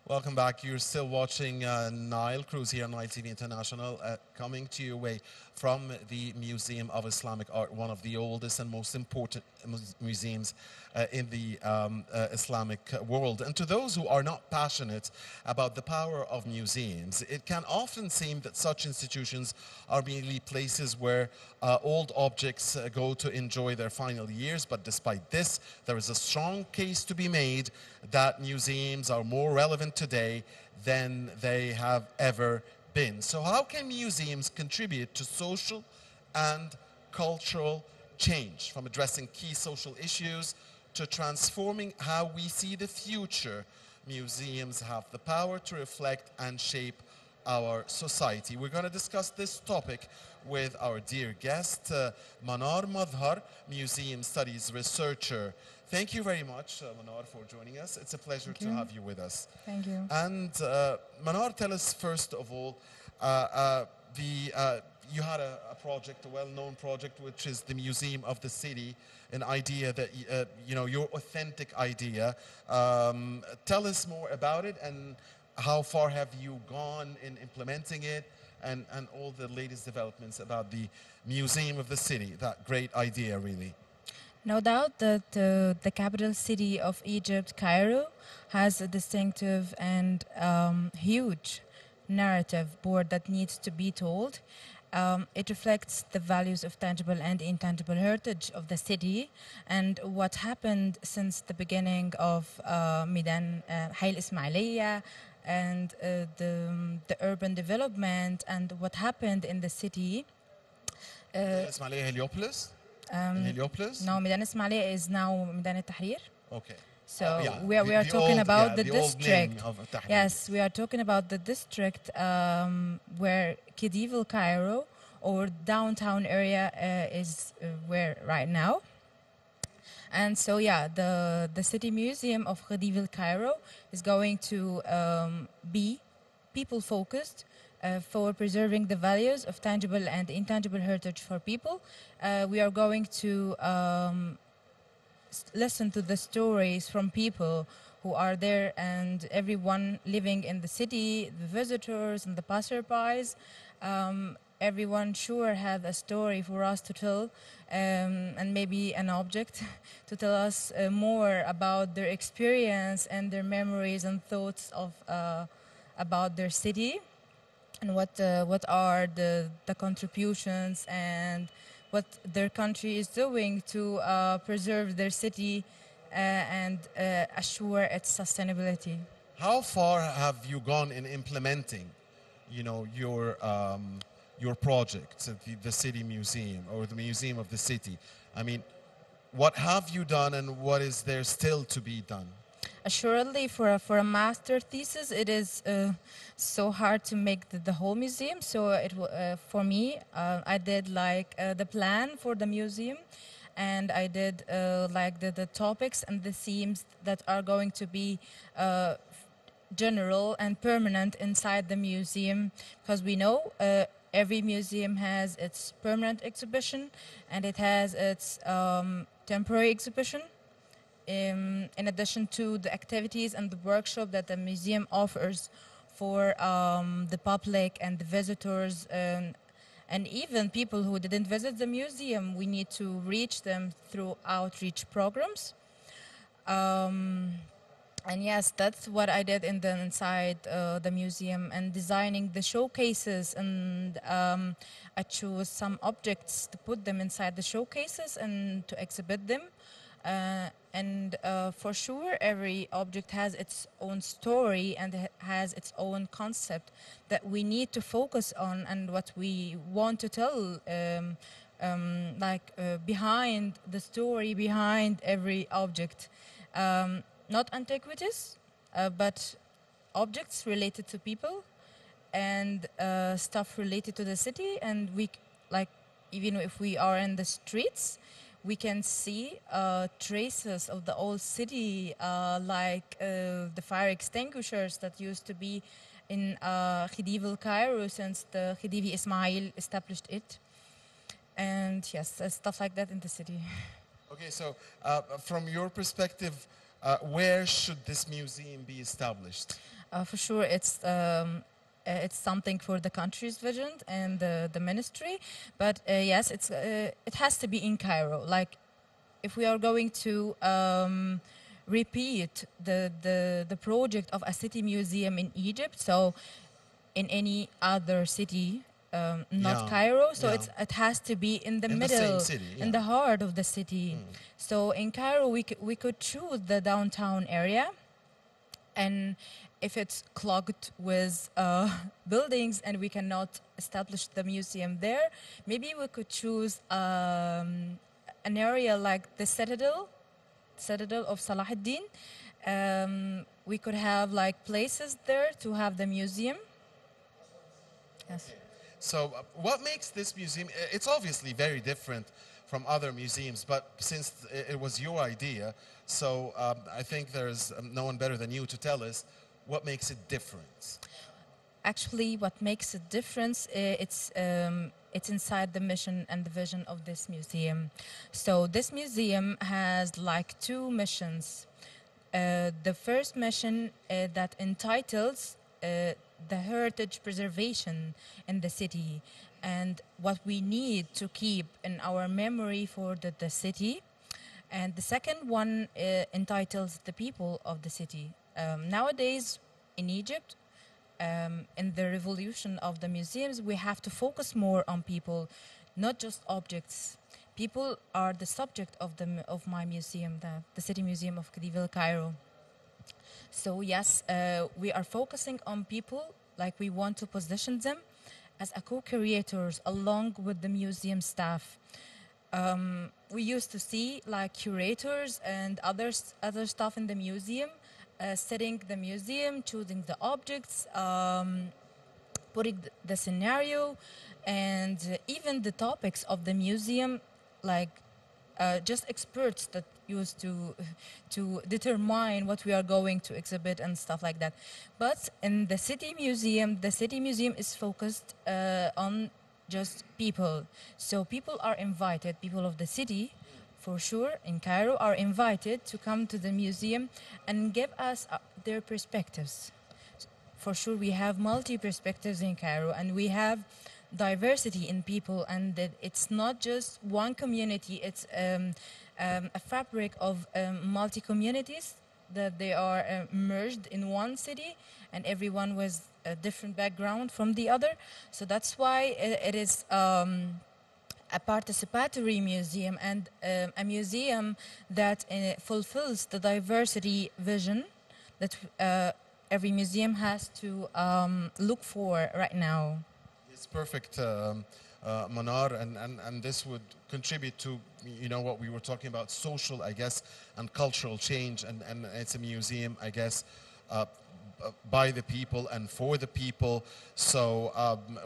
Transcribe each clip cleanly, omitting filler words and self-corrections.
Welcome back. You're still watching Nile Cruise here on Nile TV International, coming to your way from the Museum of Islamic Art, one of the oldest and most important museums in the Islamic world. And to those who are not passionate about the power of museums, it can often seem that such institutions are merely places where old objects go to enjoy their final years. But despite this, there is a strong case to be made that museums are more relevant today than they have ever been. So how can museums contribute to social and cultural change, from addressing key social issues to transforming how we see the future? Museums have the power to reflect and shape our society. We're going to discuss this topic with our dear guest, Manar Madhar, Museum Studies researcher. Thank you very much, Manar, for joining us. It's a pleasure to have you with us. Thank you. And Manar, tell us first of all, you had a project, a well-known project, which is the Museum of the City, an idea that, your authentic idea. Tell us more about it, and how far have you gone in implementing it, and all the latest developments about the Museum of the City, that great idea, really. No doubt that the capital city of Egypt, Cairo, has a distinctive and huge narrative board that needs to be told. It reflects the values of tangible and intangible heritage of the city and what happened since the beginning of Midan Hayy al-Ismailiyya and the urban development and what happened in the city. Ismailia Heliopolis? Heliopolis? No, Midan Ismailia is now Midan al-Tahrir. Okay. So yeah, we are talking about the Old district. name of Tahrir. Yes, we are talking about the district where Khedive Cairo or downtown area is where right now. And so yeah, the City Museum of Khedive Cairo is going to be people focused. For preserving the values of tangible and intangible heritage for people. We are going to listen to the stories from people who are there and everyone living in the city, the visitors and the passerbys. Everyone sure have a story for us to tell and maybe an object to tell us more about their experience and their memories and thoughts of about their city. And what are the contributions and what their country is doing to preserve their city and assure its sustainability. How far have you gone in implementing, your project, the City Museum or the Museum of the City? I mean, what have you done and what is there still to be done? Assuredly, for a master thesis, it is so hard to make the whole museum. So for me, I did like the plan for the museum, and I did like the topics and the themes that are going to be general and permanent inside the museum, because we know every museum has its permanent exhibition and it has its temporary exhibition. In addition to the activities and the workshop that the museum offers for the public and the visitors and even people who didn't visit the museum, we need to reach them through outreach programs. And yes, that's what I did inside the museum and designing the showcases, and I chose some objects to put them inside the showcases and to exhibit them. For sure, every object has its own story and has its own concept that we need to focus on, and what we want to tell, behind the story, behind every object. Not antiquities, but objects related to people and stuff related to the city. And even if we are in the streets, we can see traces of the old city, the fire extinguishers that used to be in Khedive Cairo since the Khedive Ismail established it. And yes, stuff like that in the city. Okay, so from your perspective, Where should this museum be established? For sure, it's something for the country's vision and the ministry. But yes, it has to be in Cairo. Like, if we are going to repeat the project of a city museum in Egypt, so in any other city, not Yeah, Cairo, so yeah. it has to be in the In the same middle, city, in yeah. the heart of the city. So in Cairo, we could choose the downtown area, and if it's clogged with buildings and we cannot establish the museum there, maybe we could choose an area like the citadel of Salah ad-Din. We could have like places there to have the museum. Yes. So, what makes this museum? It's obviously very different from other museums, but since it was your idea, so I think there's no one better than you to tell us what makes it different. Actually, what makes a difference, it's inside the mission and the vision of this museum. So this museum has like two missions. The first mission that entitles the heritage preservation in the city and what we need to keep in our memory for the city. And the second one entitles the people of the city. Nowadays in Egypt, in the revolution of the museums, we have to focus more on people, not just objects. People are the subject of my museum, the City Museum of Khedive Cairo. So yes, we are focusing on people, like we want to position them as a co-creators along with the museum staff. We used to see like curators and other stuff in the museum, setting the museum, choosing the objects, putting the scenario, and even the topics of the museum, like just experts that used to determine what we are going to exhibit and stuff like that. But in the city museum is focused on just people. So people are invited, people of the city, for sure, in Cairo, are invited to come to the museum and give us their perspectives. For sure, we have multi perspectives in Cairo, and we have diversity in people, and that it's not just one community, it's a fabric of multi communities that they are merged in one city, and everyone with a different background from the other. So that's why it is a participatory museum and a museum that fulfills the diversity vision that every museum has to look for right now. It's perfect, Manar, and this would contribute to, you know, what we were talking about, social, I guess, and cultural change, and it's a museum, I guess, by the people and for the people. So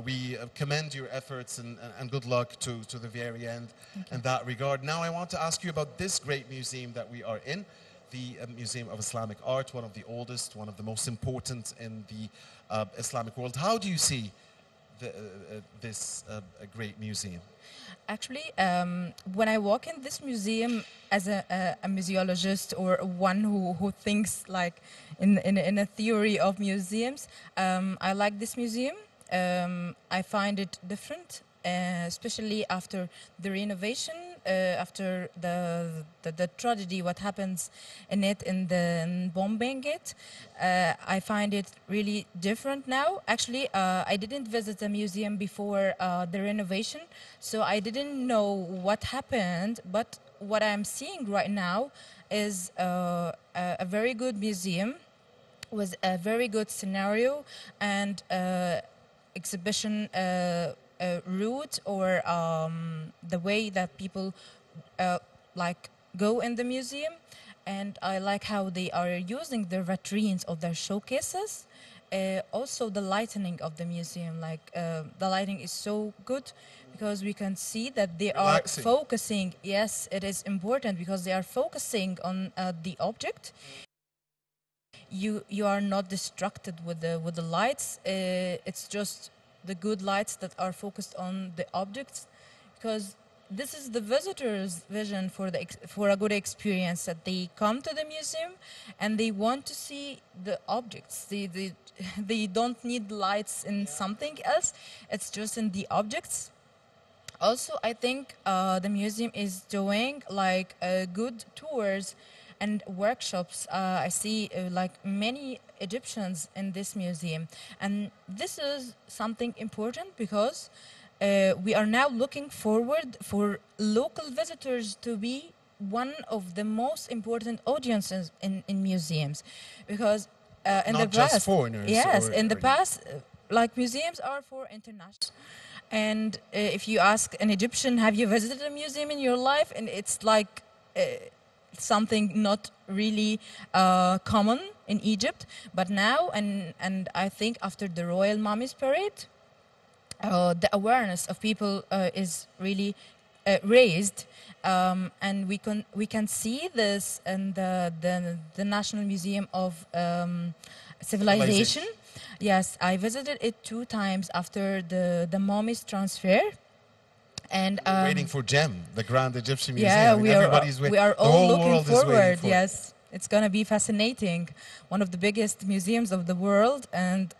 we commend your efforts and good luck to the very end in that regard. Now I want to ask you about this great museum that we are in, the Museum of Islamic Art, one of the oldest, one of the most important in the Islamic world. How do you see this great museum? Actually, when I walk in this museum as a museologist or one who thinks like in a theory of museums, I like this museum. I find it different, especially after the renovation, after the tragedy, what happens in it in the bombing it. I find it really different now. Actually, I didn't visit the museum before the renovation, so I didn't know what happened. But what I'm seeing right now is a very good museum with a very good scenario and exhibition route, or the way that people like go in the museum. And I like how they are using the vitrines of their showcases. Also the lighting of the museum, like the lighting is so good because we can see that they Relaxing. are focusing. Yes, it is important because they are focusing on the object. You are not distracted with the lights. It's just the good lights that are focused on the objects, because this is the visitor's vision for for a good experience, that they come to the museum and they want to see the objects. They don't need lights in something else. It's just in the objects. Also, I think the museum is doing like good tours and workshops. I see like many Egyptians in this museum, and this is something important because we are now looking forward for local visitors to be one of the most important audiences in museums, because in Not the just past, foreigners. yes, or, in the or- past, like museums are for international. And if you ask an Egyptian, have you visited a museum in your life? And it's like something not really common in Egypt. But now, and I think after the Royal Mummies Parade, the awareness of people is really raised, and we can see this in the National Museum of Civilization. Yes, I visited it 2 times after the Mummies transfer, and We're waiting for GEM, the Grand Egyptian Museum. yeah, I mean, everybody's we are the all whole looking world is waiting forward. for it. Yes, it's gonna be fascinating. One of the biggest museums of the world, and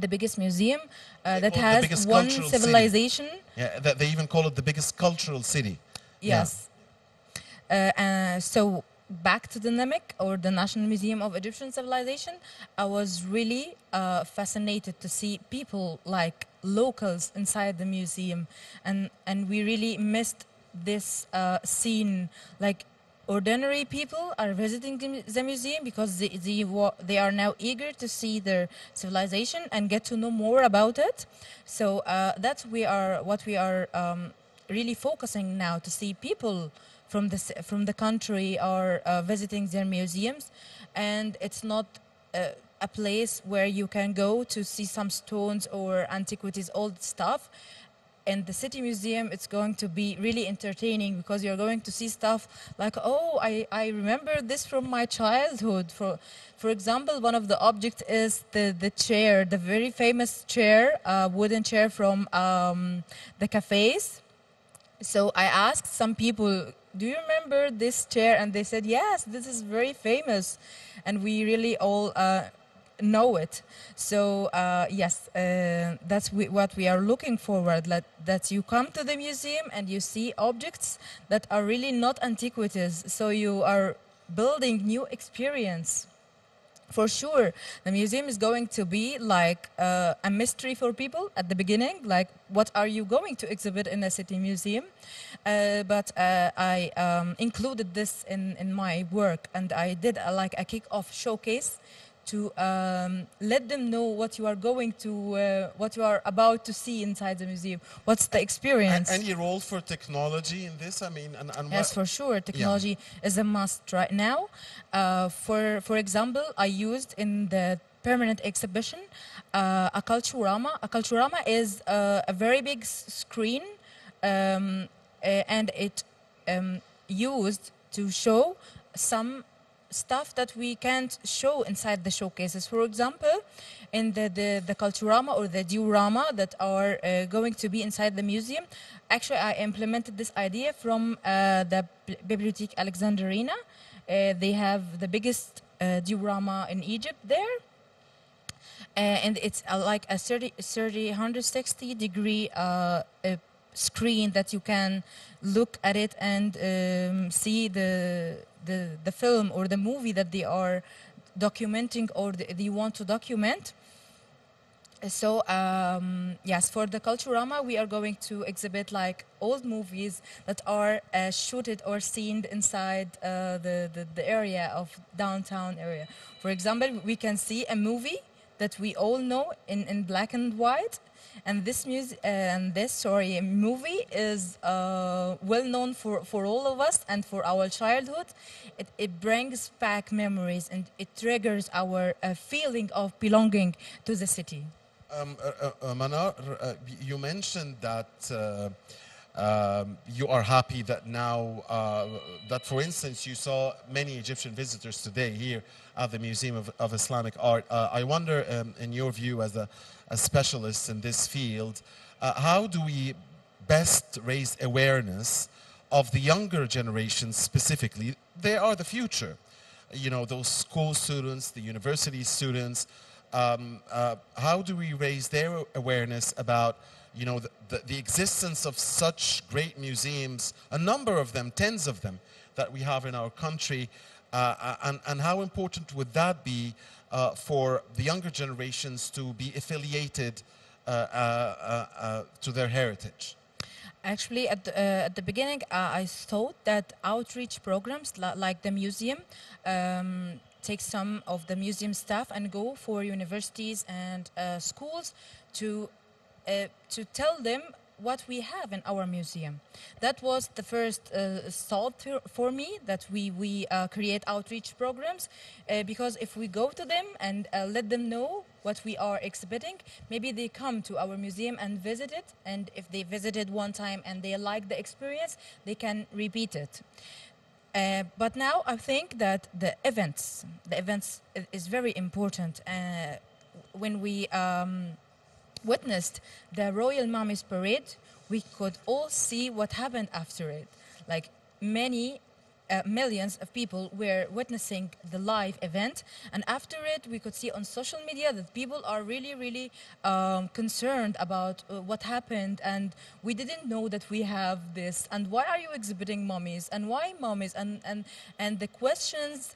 the biggest museum that call it the has biggest one cultural city. civilization. Yeah, they even call it the biggest cultural city. Yeah. Yes. So back to the NEMIC, or the National Museum of Egyptian Civilization, I was really fascinated to see people like locals inside the museum, and we really missed this scene. Like ordinary people are visiting the museum because they are now eager to see their civilization and get to know more about it. So that's what we are really focusing now, to see people from the country are visiting their museums, and it's not a place where you can go to see some stones or antiquities, old stuff. In the city museum, it's going to be really entertaining because you're going to see stuff like, oh, I remember this from my childhood. For example, one of the objects is the chair, the very famous chair, wooden chair from the cafes. So I asked some people, do you remember this chair? And they said, yes, this is very famous. And we really all know it. So yes, that's what we are looking forward, that you come to the museum and you see objects that are really not antiquities. So you are building new experience. For sure, the museum is going to be like a mystery for people at the beginning, like what are you going to exhibit in a city museum? But I included this in my work, and I did like a kick-off showcase to let them know what you are what you are about to see inside the museum. What's the experience? Any role for technology in this? I mean, and Yes, for sure. Technology is a must right now. For example, I used in the permanent exhibition a Culturama. A Culturama is a very big screen, and it used to show some stuff that we can't show inside the showcases. For example, in the Culturama or the diorama that are going to be inside the museum, actually I implemented this idea from the Bibliothèque Alexandrina. They have the biggest diorama in Egypt there. And it's like a 160 degree screen that you can look at it and see the film or the movie that they are documenting or they want to document. So yes, for the Culturama, we are going to exhibit like old movies that are shooted or seen inside the area of downtown area. For example, we can see a movie that we all know in black and white, and this movie is well known for all of us and for our childhood. It brings back memories and it triggers our feeling of belonging to the city. Manar, you mentioned that you are happy that now, that for instance, you saw many Egyptian visitors today here at the Museum of Islamic Art. I wonder, in your view as a specialist in this field, how do we best raise awareness of the younger generations specifically? They are the future. You know, those school students, the university students, how do we raise their awareness about, you know, the existence of such great museums, a number of them, tens of them, that we have in our country, and how important would that be for the younger generations to be affiliated to their heritage? Actually, at the beginning, I thought that outreach programs like the museum take some of the museum staff and go for universities and schools to tell them what we have in our museum. That was the first thought for me, that we create outreach programs, because if we go to them and let them know what we are exhibiting, maybe they come to our museum and visit it, and if they visited one time and they like the experience, they can repeat it. But now I think that the events is very important. When we witnessed the Royal Mummies Parade, we could all see what happened after it. Like many millions of people were witnessing the live event, and after it we could see on social media that people are really concerned about what happened, and we didn't know that we have this, and why are you exhibiting mummies, and why mummies, and the questions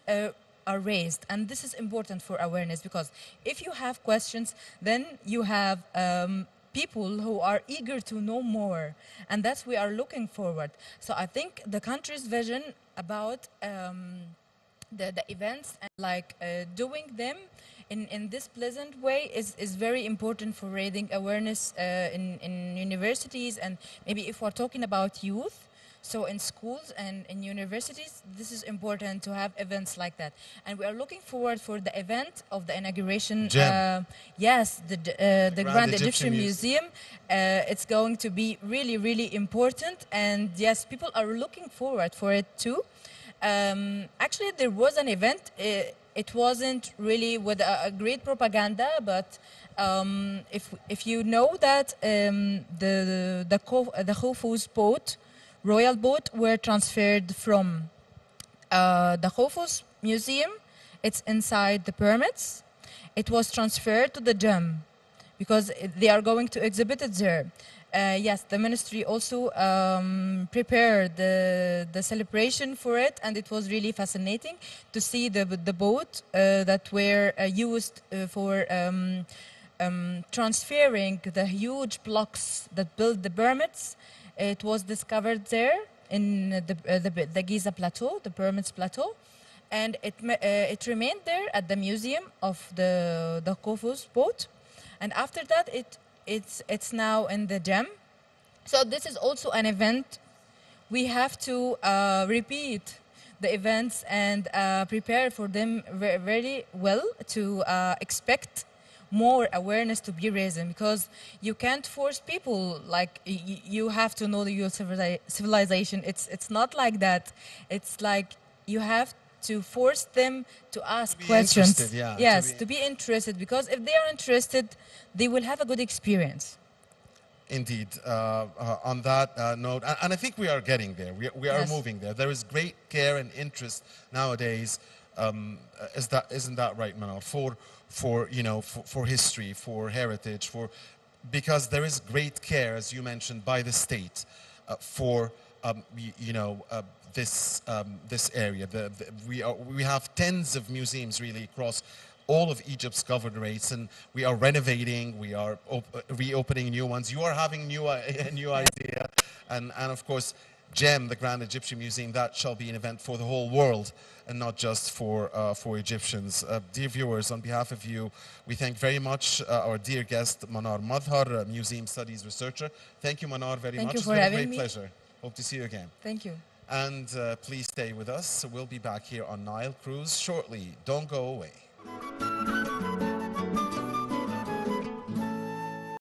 are raised. And this is important for awareness, because if you have questions, then you have people who are eager to know more, and that's we are looking forward. So I think the country's vision about the events and like doing them in this pleasant way is very important for raising awareness in universities, and maybe if we're talking about youth. So in schools and in universities, this is important to have events like that. And we are looking forward for the event of the inauguration. Yes, the Grand Egyptian Museum. It's going to be really important. And yes, people are looking forward for it too. Actually, there was an event. It wasn't really with a great propaganda, but if you know that the Khufu's boat, royal boat, were transferred from the Khufu's museum. It's inside the pyramids. It was transferred to the Dome because they are going to exhibit it there. Yes, the ministry also prepared the celebration for it, and it was really fascinating to see the boat that were used for transferring the huge blocks that built the pyramids. It was discovered there in the Giza Plateau, the Pyramids Plateau, and it remained there at the museum of the Khufu's boat. And after that, it's now in the Dome. So this is also an event. We have to repeat the events and prepare for them very well to expect more awareness to be raised, because you can't force people, like you have to know your civilization. It's not like that. It's like you have to force them to ask questions. Yeah, yes, to be interested, because if they are interested, they will have a good experience. Indeed, on that note, and I think we are getting there. We are moving there. There is great care and interest nowadays. Isn't that right, Manar? For history, for heritage, because there is great care, as you mentioned, by the state for this area. We have tens of museums really across all of Egypt's governorates, and we are renovating, we are reopening new ones. You are having a new idea, and of course, GEM, the Grand Egyptian Museum, that shall be an event for the whole world and not just for Egyptians. Dear viewers, on behalf of you, we thank very much our dear guest, Manar Madhar, Museum Studies researcher. Thank you, Manar, very much. Thank you for having me. It's been a great pleasure. Hope to see you again. Thank you. And please stay with us. We'll be back here on Nile Cruise shortly. Don't go away.